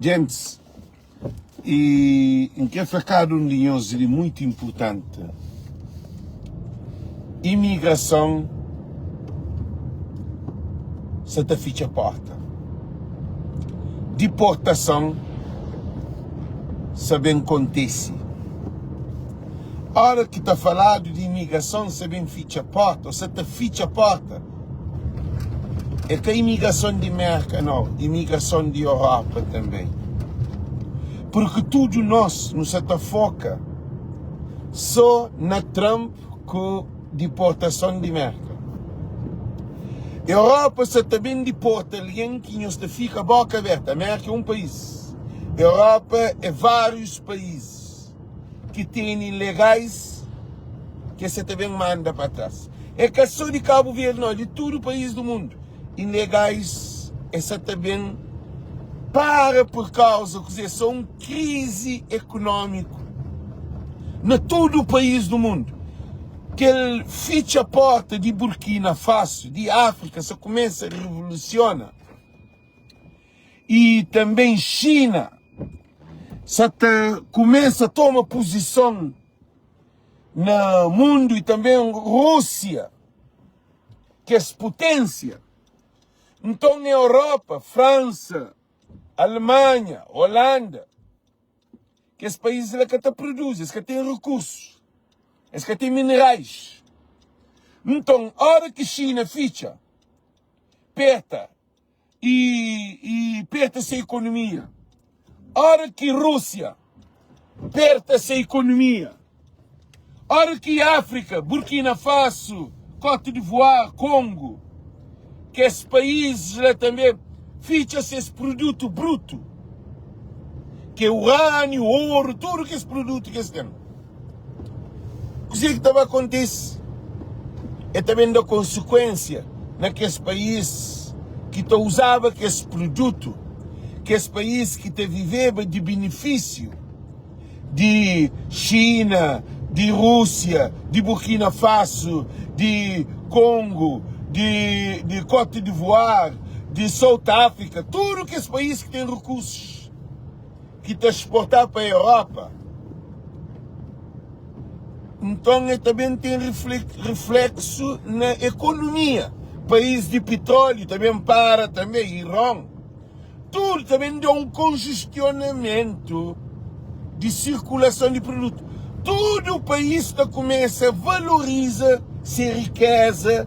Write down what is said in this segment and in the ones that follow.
Gente, e em que ficar um dinheiro muito importante, imigração se te fecha a porta, deportação se bem acontece. A hora que está falado de imigração se bem fecha a porta, ou se te fecha a porta, é que a imigração de América não, imigração de Europa também. Porque tudo nós nos foca só na Trump com deportação de América. Europa se também deporta alguém que nos fica a boca aberta. América é um país. Europa é vários países que têm ilegais que se também manda para trás. É que só de Cabo Verde, não, de todo o país do mundo. Ilegais, essa também para por causa, quer dizer, são crise econômica na todo o país do mundo. Que ele fecha a porta de Burkina Faso, de África, se começa a revolucionar. E também China, se começa a tomar posição no mundo, e também Rússia, que é potência. Então, na Europa, França, Alemanha, Holanda, que esses países que te produzem, que têm recursos, que têm minerais. Então, a hora que a China fecha, aperta e aperta-se a economia. A hora que a Rússia aperta-se a economia. A hora que a África, Burkina Faso, Côte d'Ivoire, Congo, que esses países lá também fecha-se esse produto bruto, que é urânio, ouro, tudo que esse produto que eles têm. O que estava acontecendo é também da consequência naqueles países que usava esse produto, que esse país que viveva de benefício de China, de Rússia, de Burkina Faso, de Congo, de Côte d'Ivoire, de South África, tudo que esse país que tem recursos, que está exportado para a Europa. Então, também tem reflexo na economia. País de petróleo também para, também Irã. Tudo também dá um congestionamento de circulação de produtos. Todo o país começa a valorizar essa riqueza,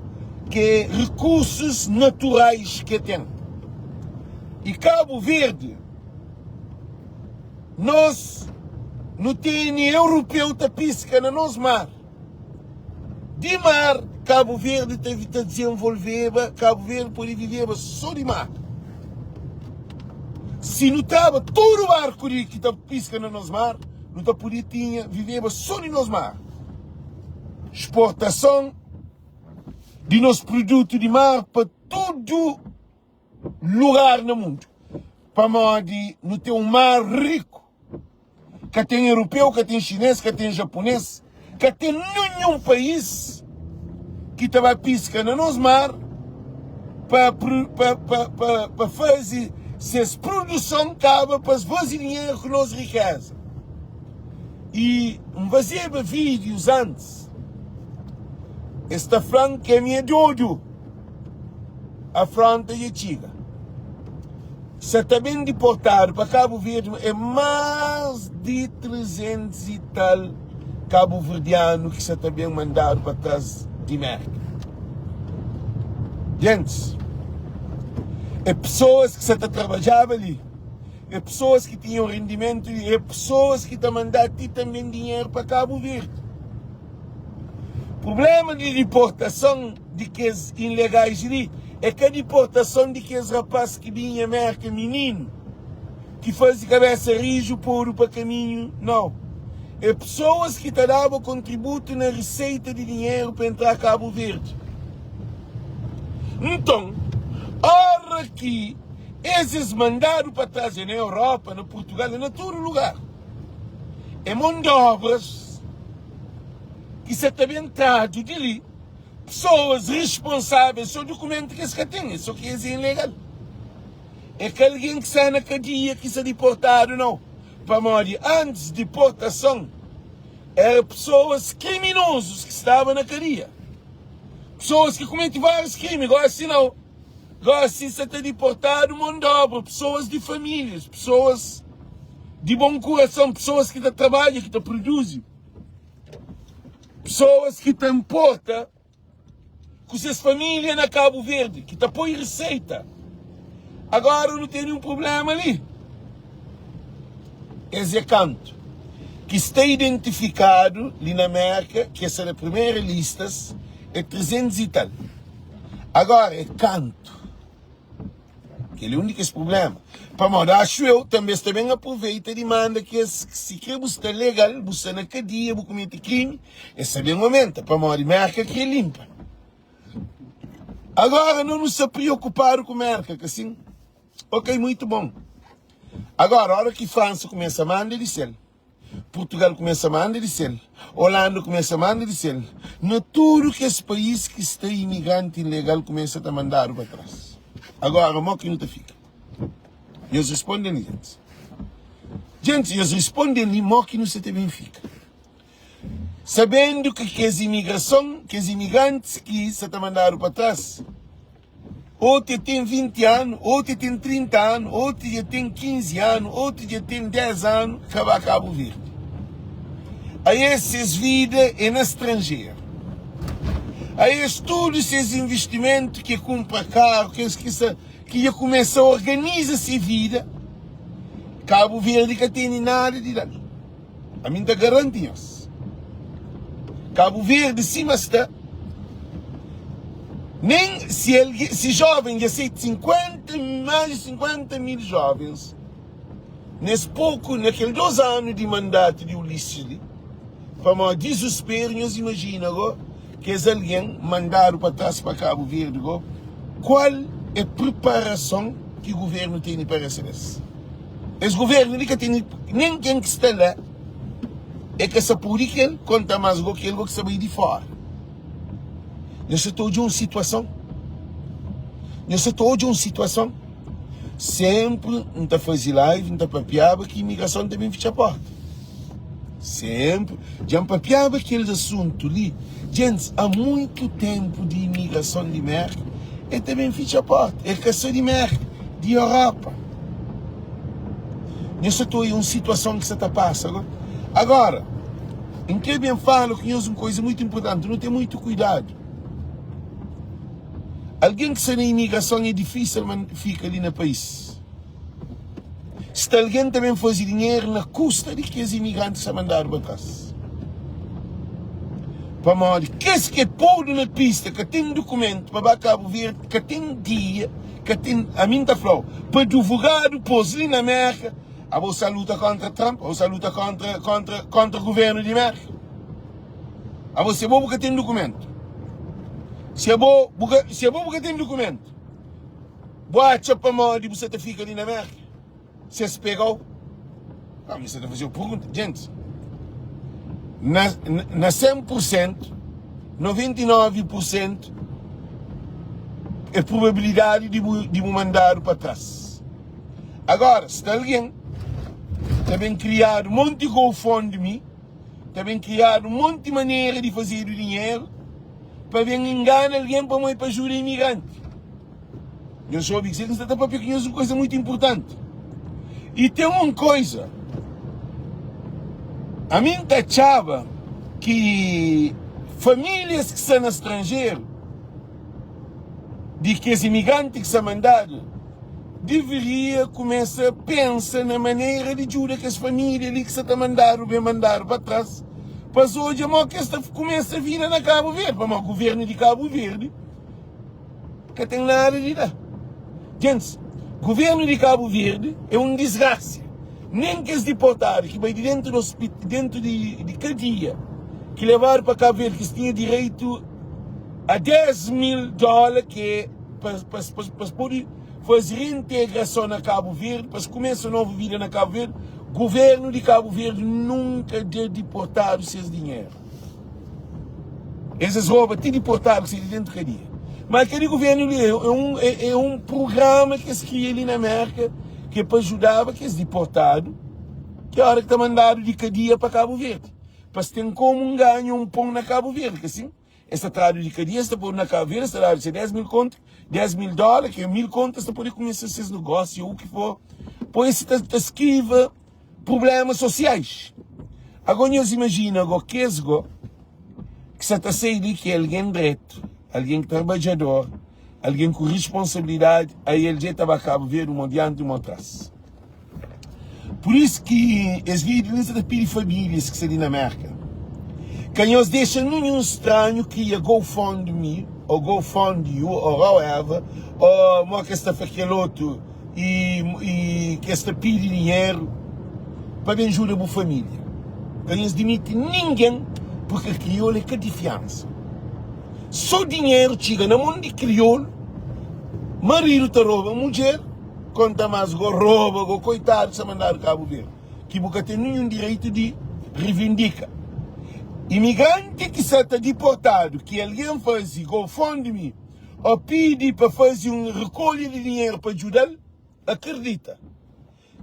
que recursos naturais que tem. E Cabo Verde, nós não temos europeu que pisca no nosso mar. De mar, Cabo Verde teve que desenvolver, Cabo Verde pode viver só de mar. Se não estava todo o barco que pisca no nosso mar, não podia viver só no nosso mar. Exportação de nosso produto de mar para todo lugar no mundo. Para modo de não ter um mar rico. Que tem europeu, que tem chinês, que tem japonês, que tem nenhum país que estava pisca no nosso mar para fazer essa produção acaba para fazer dinheiro com nossa riqueza. E fazer vídeos antes. Esta falando que é minha dodo. A fronte de Chiga. Se também deportado para Cabo Verde, é mais de 300 e tal cabo-verdianos que se também mandaram para trás de América. Gente, é pessoas que se trabalhavam ali, é pessoas que tinham rendimento, é pessoas que estão mandando também dinheiro para Cabo Verde. O problema de deportação de que os ilegais ali é que a deportação de que os rapazes que vinham à América, menino, que fazem cabeça rijo, puro para caminho, não. É pessoas que te davam contributo na receita de dinheiro para entrar a Cabo Verde. Então, hora que esses mandaram para trás na Europa, na Portugal, em todo lugar, é mão de obras que se também traz de ali, pessoas responsáveis, são documentos que eles têm, só que é ilegal. é que alguém que está na cadeia que está deportado, não. Para morrer antes de deportação, eram pessoas criminosas que estavam na cadeia. Pessoas que cometem vários crimes, agora assim não. Agora assim você está deportado, mão de obra, pessoas de famílias, pessoas de bom coração, pessoas que trabalham, que produzem. Pessoas que te importam com suas famílias na Cabo Verde, que te põem receita. Agora não tem nenhum problema ali. Esse canto que está identificado ali na América, que essa é a primeira lista, é 300 e tal. Agora é canto. Que é o único problema. Para morar, acho eu, também aproveita e manda que se quer buscar legal, buscar na cadeia, buscar cometer crime, esse é o momento. Para morar em América que é limpa. Agora não nos preocupar com a América, que assim, ok, muito bom. Agora, a hora que França começa a mandar, ele diz, Portugal começa a mandar, ele diz, Holanda começa a mandar, ele diz, não tudo que esse país que está imigrante ilegal começa a mandar para trás. Agora, o que não te fica? Eles respondem, gente. Gente, eles respondem ali, que não se te bem fica. Sabendo que as imigração, que os imigrantes que se te mandaram para trás, outro tem 20 anos, outro tem 30 anos, outro já tem 15 anos, outro já tem 10 anos, que vai a Cabo Verde. Aí essas vidas é na estrangeira. Aí todos esses investimentos que compra carro, que já começa a organizar-se vida, Cabo Verde que tem nada de dar. A mim está garantido. Cabo Verde cima está. Nem se jovem já sei 50, mais de 50 mil jovens, naqueles 2 anos de mandato de Ulisses, para o desespero, nós imaginamos agora que alguém mandaram para trás para Cabo Verde. Qual é a preparação que o governo tem para essa vez? Esse governo nunca tem nem quem que está lá, é que essa política conta mais do que ele que sabe de fora. Nós estamos de uma situação. Sempre não está fazendo live, não está papiaba que a imigração também fecha a porta. Sempre. Já papiaba aqueles assuntos ali. Gente, há muito tempo de imigração de merda, e também fecha a porta. É questão de merda, de Europa. Nós estamos em uma situação que se está passando. Agora, em que bem falo que é uma coisa muito importante, não tem muito cuidado. Alguém que está na imigração é difícil, mas fica ali no país. Se alguém também faz dinheiro na custa de que os imigrantes se mandaram para trás. Para morrer. Que é pôr na pista, que tem documento para Cabo Verde, que tem dia, que tem a minha flor, para divulgar, pôs ali na América, a você luta contra Trump, a você luta contra o governo de América. A você bobo que tem documento. Se é bom porque tem documento, boate para morrer, você fica ali na América. Você se pegou? Você está fazendo pergunta. Gente, na 100%, 99% é probabilidade de me mandar para trás. Agora, se alguém também criar um monte de GoFundMe, também criar um monte de maneira de fazer o dinheiro, para vir enganar alguém para ajudar imigrante. Eu só ouvi dizer que está para pequenos uma coisa muito importante. E tem uma coisa. A mim achava que famílias que estão no estrangeiro, de que os imigrantes que são mandados, deveria começar a pensar na maneira de ajudar que as famílias ali que se estão mandando para trás. Mas hoje a que começa a vir na Cabo Verde, para o governo de Cabo Verde, que tem nada de dar. Gente, o governo de Cabo Verde é uma desgraça. Nem que os deportados que vai dentro de cadeia, que levaram para Cabo Verde, que tinha direito a $10.000, que é para poder fazer reintegração na Cabo Verde, para começar uma nova vida na Cabo Verde. O governo de Cabo Verde nunca deu deportado seus dinheiro. Esses roubam, tem deportado se dentro da cadeia. Mas aquele governo é um programa que se cria ali na América, que é para ajudar aqueles deportados, que a hora que está mandado de cadeia para Cabo Verde. Para se ter como ganho um pão na Cabo Verde, que assim, essa trado de cadeia está por na Cabo Verde, está de 10 mil contas, 10 mil dólares, que é 1000 contas, está por começar esses negócios, o que for. Pois se esquiva problemas sociais. Agora nós imaginamos agora que se está saindo que é alguém direto, alguém trabalhador, alguém com responsabilidade, aí ele já estava a Cabo Verde, um adiante e um atrás. Por isso que as vidas das famílias que estão na América, que nós deixam nenhum estranho que ia GoFundMe, ou GoFundYou, ou however, ou uma que está aquele outro e que está pedindo dinheiro para ajudar a família. Que nós demitem ninguém porque o crioulo é que confiança. Só dinheiro chega na mão de crioulo, marido te rouba a mulher, conta mais rouba, coitado, se mandar a Cabo Verde. Que nunca tem nenhum direito de reivindicar. Imigrante que está deportado, que alguém faz GoFundMe ou pede para fazer recolha de dinheiro para ajudar, acredita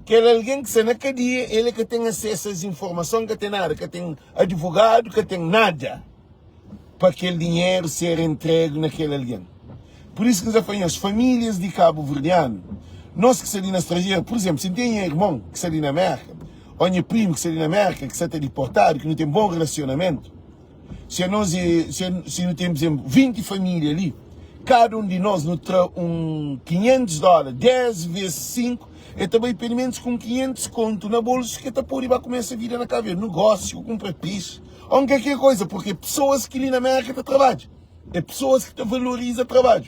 que é alguém que está na cadeia, ele que tem acesso às informações, que tem nada, que tem advogado, que tem nada para aquele dinheiro ser entregue naquele alguém. Por isso que nós falamos, as famílias de Cabo Verdeano, nós que estamos na estrangeira, por exemplo, se tem um irmão que está ali na América, ou um primo que está ali na América, que está deportado, que não tem bom relacionamento, se nós não temos, por exemplo, 20 famílias ali, cada um de nós nos traz $500, 10 vezes 5, é também pelo menos com 500 conto na bolsa que está por ir para começar a vida na Cabo Verde, negócio, comprar peixe, ou qualquer coisa, porque pessoas que ali na América trabalham, é pessoas que valorizam o trabalho.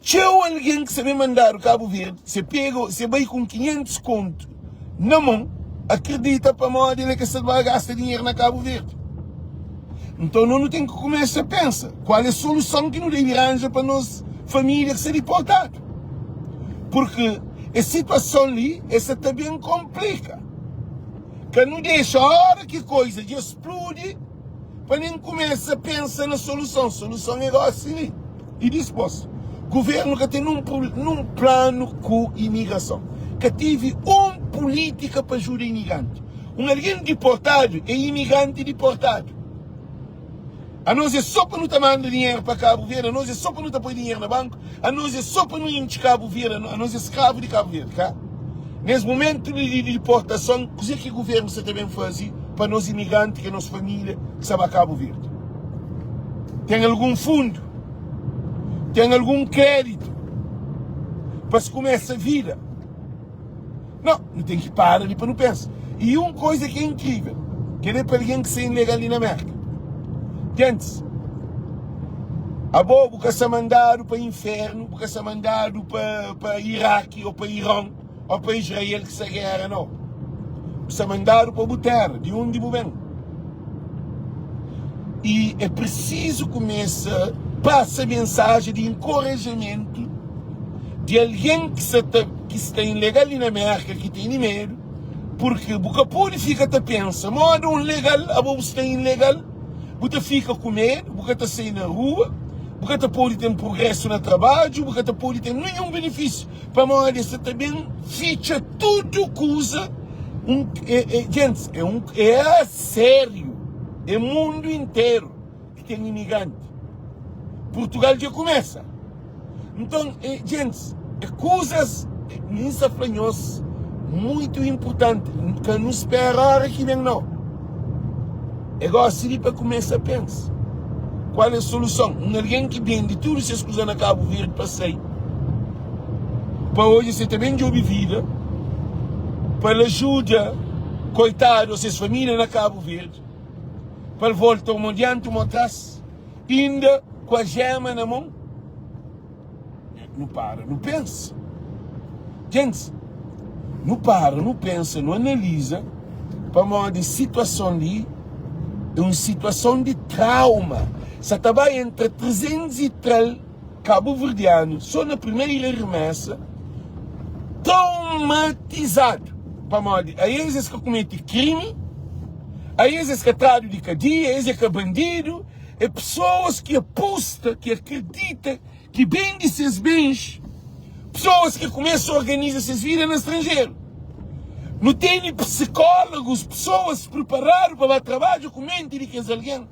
Se alguém que sabe mandar o Cabo Verde, você vai com 500 conto na mão, acredita para a moda que você vai gastar dinheiro na Cabo Verde. Então não tem que começar a pensar qual é a solução que não deve arranjar para nós, família, que se deportado. Porque a situação ali, essa também complica. Que não deixa a hora que coisa de explode, para nem começar a pensar na solução. A solução é assim. E disposto. O governo que tem num plano com imigração. Que tive uma política para ajudar imigrante. Um alguém deportado é imigrante deportado. A nós é só para não estar mandando dinheiro para Cabo Verde, a nós é só para não estar pondo dinheiro no banco, a nós é só para não ir de Cabo Verde, a nós é escravo de Cabo Verde, cá? Nesse momento de deportação, o que é que o governo está também fazendo para nós imigrantes, que é a nossa família, que está a Cabo Verde? Tem algum fundo? Tem algum crédito? Para se começar a vida? Não tem que parar ali para não pensar. E uma coisa que é incrível, que é para alguém que seja ilegal ali na América. Gente, a bobo que se mandado para o inferno, porque se mandado para Iraque, ou para Irão, ou para Israel, que se guerra, não. Se mandado para a terra, de onde vem. E é preciso começar, passa a mensagem de encorajamento de alguém que está ilegal ali na América, que tem medo, porque o que pode ficar a pensar, modo um legal, a bobo está ilegal, você fica com medo, você está saindo na rua, você pode ter um progresso no trabalho, você pode ter nenhum benefício. Para uma você também fica tudo coisa. Gente, é sério. É o mundo inteiro que tem imigrante. Portugal já começa. Então, gente, é coisas muito importantes, que não esperar que vem não. Agora, se para começar a pensar, qual é a solução? Alguém que vende tudo essas coisas na Cabo Verde para sair. Para hoje você também já vida, para ajuda, coitado, essas famílias na Cabo Verde, para voltar um adiante, um atrás, ainda com a gema na mão. Não para, não pensa. Gente, não para, não pensa, não analisa, para uma situação ali, é uma situação de trauma. Se estava entre 300 e 3 cabo-verdianos, só na primeira remessa, traumatizado. Aí eles que cometem crime, aí eles que trazem de cadeia, eles que é bandido, É pessoas que apostam, que acreditam, que vendem seus bens. Pessoas que começam a organizar suas vidas no estrangeiro. Não tem psicólogos, pessoas se prepararam para o trabalho com mente de que alguém.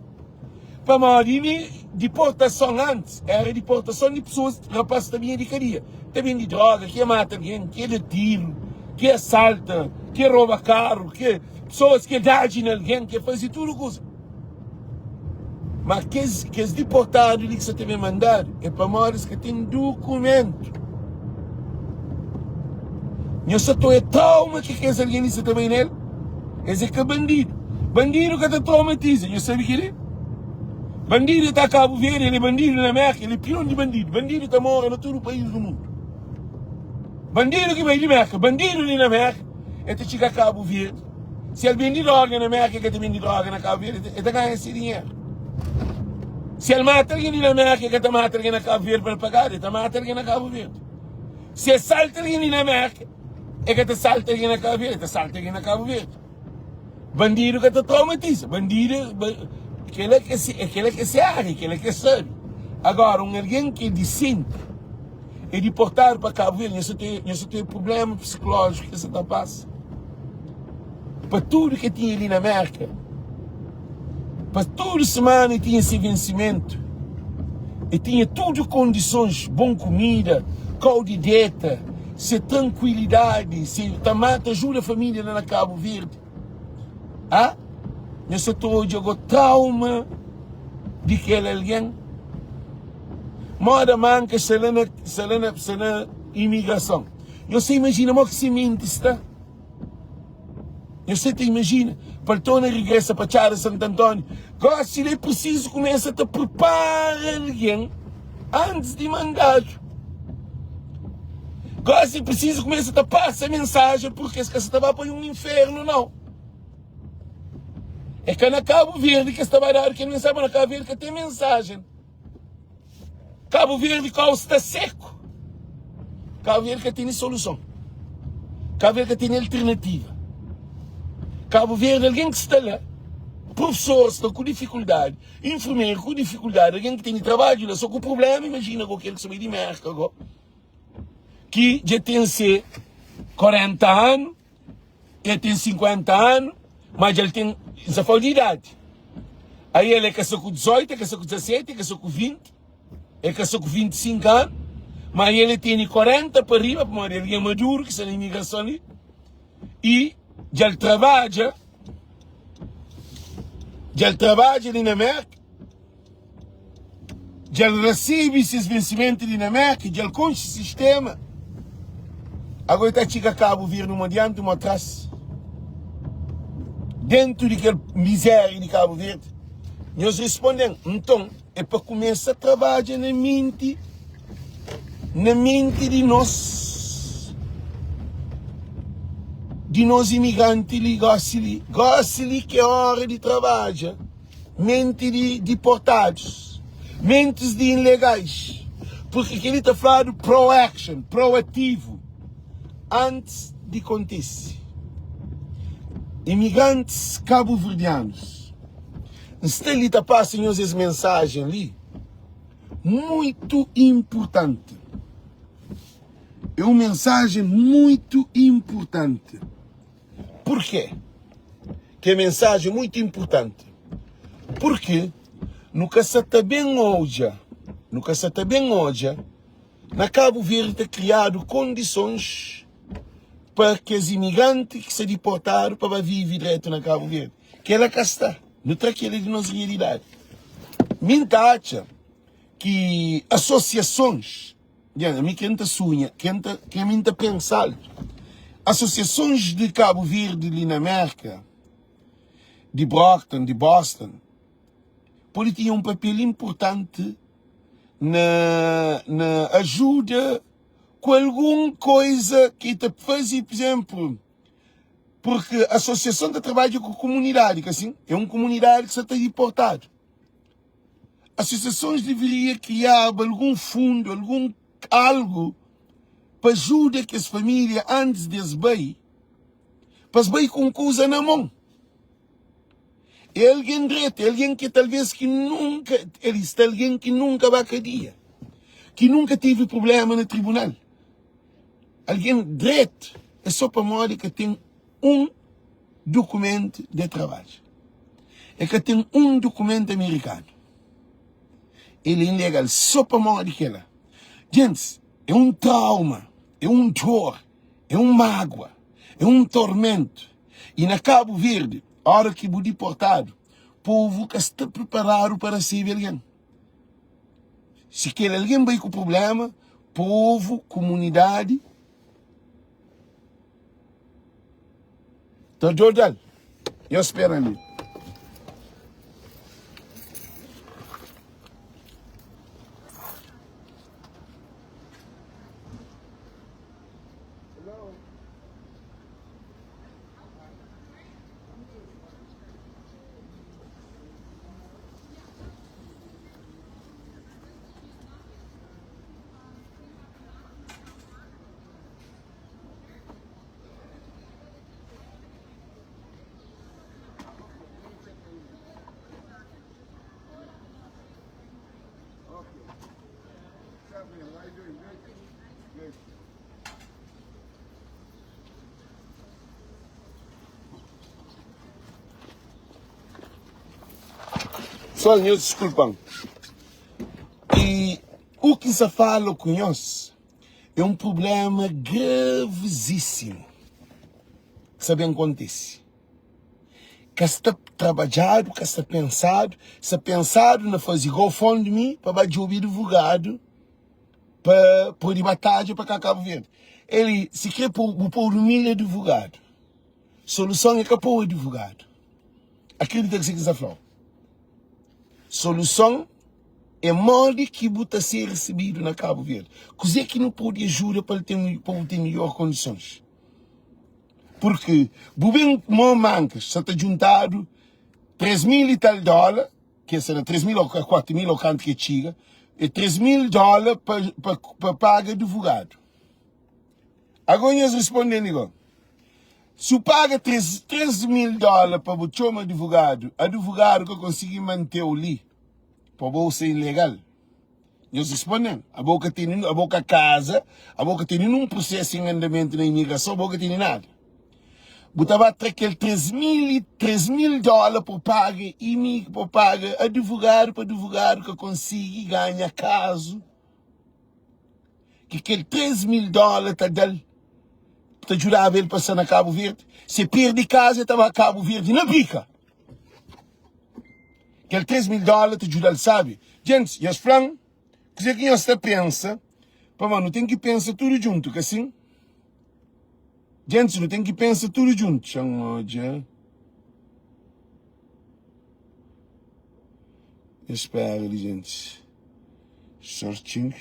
Para a maioria, deportação antes, era deportação de pessoas, rapazes também de caria. Também de droga, que mata alguém, que de tiro, que assalta, que rouba carro, que pessoas que dagem alguém, que fazem tudo coisa. Mas que os deportados que você tem mandado é para maiores que têm documento. Eu só estou trauma que esse alguém isso também nele. Esse que é bandido. Bandido que te traumatiza. Eu sei o que ele é. Bandido está a Cabo Verde, ele é bandido na América, ele é pior de bandido. Bandido está morando em todo o país do mundo. Bandido que vai de América, bandido ali na América, ele chega a Cabo Verde. Se ele vende droga na América, ele vende droga na Cabo Verde, ele ganha esse dinheiro. Se ele mata alguém na América, ele mata alguém na Cabo Verde para pagar, ele mata alguém na Cabo Verde. Se ele salta alguém na América, ele te salta alguém na Cabo Verde, ele salta alguém na Cabo Verde. Bandido que te traumatiza, bandido, aquele que se arre, aquele que sabe. Agora, alguém que é decente, é deportado para Cabo Verde, isso tem problema psicológico que você está passando. Para tudo que tinha ali na América, para toda semana tinha esse vencimento, e tinha tudo condições, boa comida, caldo dieta, se tranquilidade, se tamata ajuda a família na Cabo Verde. Ah? Eu só estou jogando trauma de que alguém. Moda manca se na imigração. Você imagina como que se mente está? Você te imagina? Para tornar regressa para Chara Santo Antônio. Agora, se é preciso, começa a te preparar alguém antes de mandar. Agora, se é preciso, começa a te passar mensagem porque você estava para um inferno, não. É que na Cabo Verde que estava a dar que não sabe na Cabo Verde que tem mensagem. Cabo Verde que está seco. Cabo Verde que tem solução. Cabo Verde que tem alternativa. Cabo Verde, alguém que está lá, professor está com dificuldade, enfermeiro com dificuldade, alguém que tem trabalho lá, só com problema, imagina com aquele que sai de merca, que já tem 40 anos, ele tem 50 anos, mas ele tem essa falta de idade. Aí ele é casou com 18, é casou com 17, é casou com 20, é casou com 25 anos, mas ele tem 40 para arriba, porque ele é maduro, que está na imigração ali, e já ele trabalha ali na América, já ele recebe esses vencimentos ali na América, já ele conhece o sistema. Agora está chegando a Cabo Verde, um adiante, um atrás. Dentro daquela miséria de Cabo Verde, nós respondemos, então, é para começar a trabalhar na mente de nós imigrantes, gosta-lhe que é hora de trabalho, mente de deportados, mentes de ilegais, porque ele está falando pro-action, proativo, antes de acontecer. Imigrantes cabo-verdianos, ele está passando essas mensagens ali, muito importante. É uma mensagem muito importante. Por quê? Que é mensagem muito importante. Porque nunca se está bem hoje, na Cabo Verde está criado condições para que os imigrantes que se deportaram para viver direto na Cabo Verde. Que ela cá está, não está aquela de nossa realidade. Minta acha que associações, que minta pensar, associações de Cabo Verde ali na América, de Brockton, de Boston, podem ter um papel importante na ajuda com alguma coisa que te faz, por exemplo, porque a associação de trabalho com a comunidade, que assim, é uma comunidade que só está deportado. Associações deveriam criar algum fundo, algo para ajudar que as famílias antes de bem, para bem com coisa na mão. É alguém direito, é alguém que talvez que nunca, ele está alguém que nunca vai a cadeia, que nunca teve problema no tribunal. Alguém direito é só para morrer que tem um documento de trabalho. É que tem um documento americano. Ele é ilegal só para morrer que ela. Gente, é um trauma, é um dor, é uma mágoa, é um tormento. E na Cabo Verde, a hora que vou deportado, o povo que está preparado para ser alguém. Se quer alguém vai com problema, povo, comunidade. Então, Jordan, eu espero ali. Só meus desculpam. E o que se fala com nós é um problema gravíssimo. Sabe o que acontece? Que está trabalhado, que está pensado, se pensado na fazer GoFundMe para ouvir advogado para pôr batalha para Cabo Verde. Ele se quer pôr 1.000 advogado. Solução é que pôr advogado. Acredita que se quiser falar. Solução é modo que está a ser recebido na Cabo Verde. Coisa que não pode ajudar para ter melhores condições. Porque, o bem mancas, se está juntado 3.000 e tal dólares, que será 3.000 ou 4.000 ou quanto que chega, e 3.000 dólares para pagar advogado. Agora eles respondem igual. Se paga 3.000 dólares para o chama advogado que consegue manter o li, para bolsa ilegal. Eles respondem, a boca casa, a boca tem um processo em andamento na imigração, a boca tem nada. Botava aquele 3.000 dólares para pagar advogado que consiga ganhar caso. Que aquele 3.000 dólares está dando. Para ajudar ele a passar na Cabo Verde. Se perde casa, estava a Cabo Verde na bica. Aquele 3.000 dólares te ajuda, sabe? Gente, eles falam, que você pensa, pá, mano, tem que pensar tudo junto, que assim? Gente, não tem que pensar tudo junto. Espera ali, gente. Searching.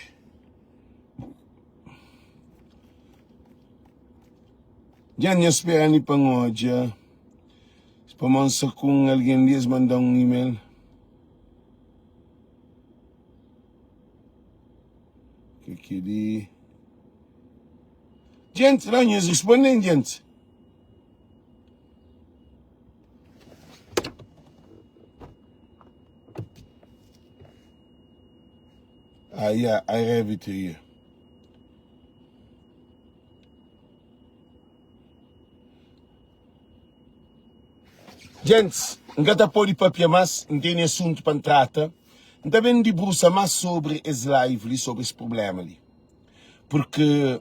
Gente, espera ali para hoje. Para mansa com alguém lhes mandar um e-mail. Que de... Gente, não eles respondem, gente. I have it here. Gente, não está por de papel mais, não tem assunto para tratar. Não está bem de bruxa mais sobre esse live, sobre esse problema ali. Porque,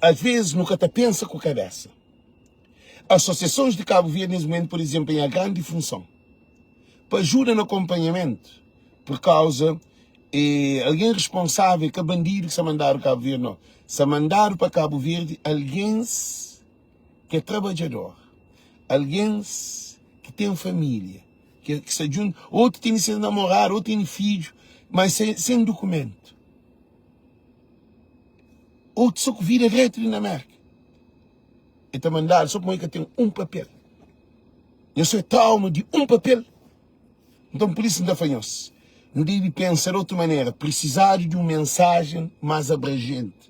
às vezes, nunca te pensa com a cabeça. Associações de Cabo Verde, nesse momento, por exemplo, têm a grande função para ajudar no acompanhamento, por causa alguém responsável, que é bandido que se mandaram para Cabo Verde, não. Se mandaram para Cabo Verde alguém que é trabalhador, alguém que tem família, que se junta, outro tem seu namorado, outro tem filho, mas sem documento. Outro só que vira direito na América. E te mandaram só para que tem um papel. Eu sou trauma de um papel. Então por isso não faz. Não deve pensar de outra maneira. Precisar de uma mensagem mais abrangente.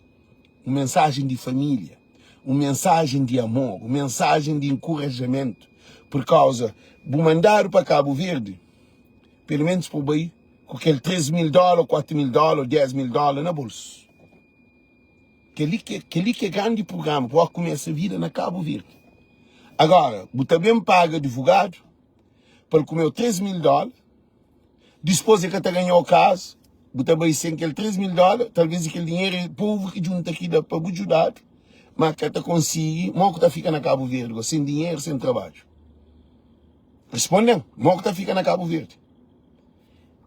Uma mensagem de família. Uma mensagem de amor. Uma mensagem de encorajamento. Por causa do mandar para Cabo Verde, pelo menos por aí, com aquele $3.000, $4.000, $10.000 na bolsa. Aquele que é grande programa para começar a vida na Cabo Verde. Agora, você também paga advogado para comer $3.000, depois é que você ganhou o caso, você também sem aquele $3.000, talvez aquele dinheiro é povo que junta aqui para ajudar, mas que você consegue, mal que você fica na Cabo Verde, sem dinheiro, sem trabalho. Respondem, mal que você fica na Cabo Verde.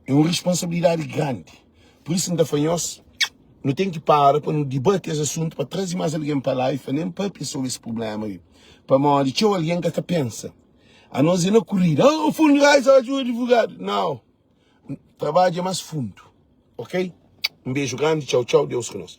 É uma responsabilidade grande. Por isso, não tem que parar para não debater esse assunto, para trazer mais alguém para lá e nem para resolver esse problema aí. Para mal, de alguém que pensa. A nós não correr, o fundo reais ajuda o advogado. Não. Trabalho é mais fundo. Ok? Um beijo grande, tchau, tchau, Deus conosco.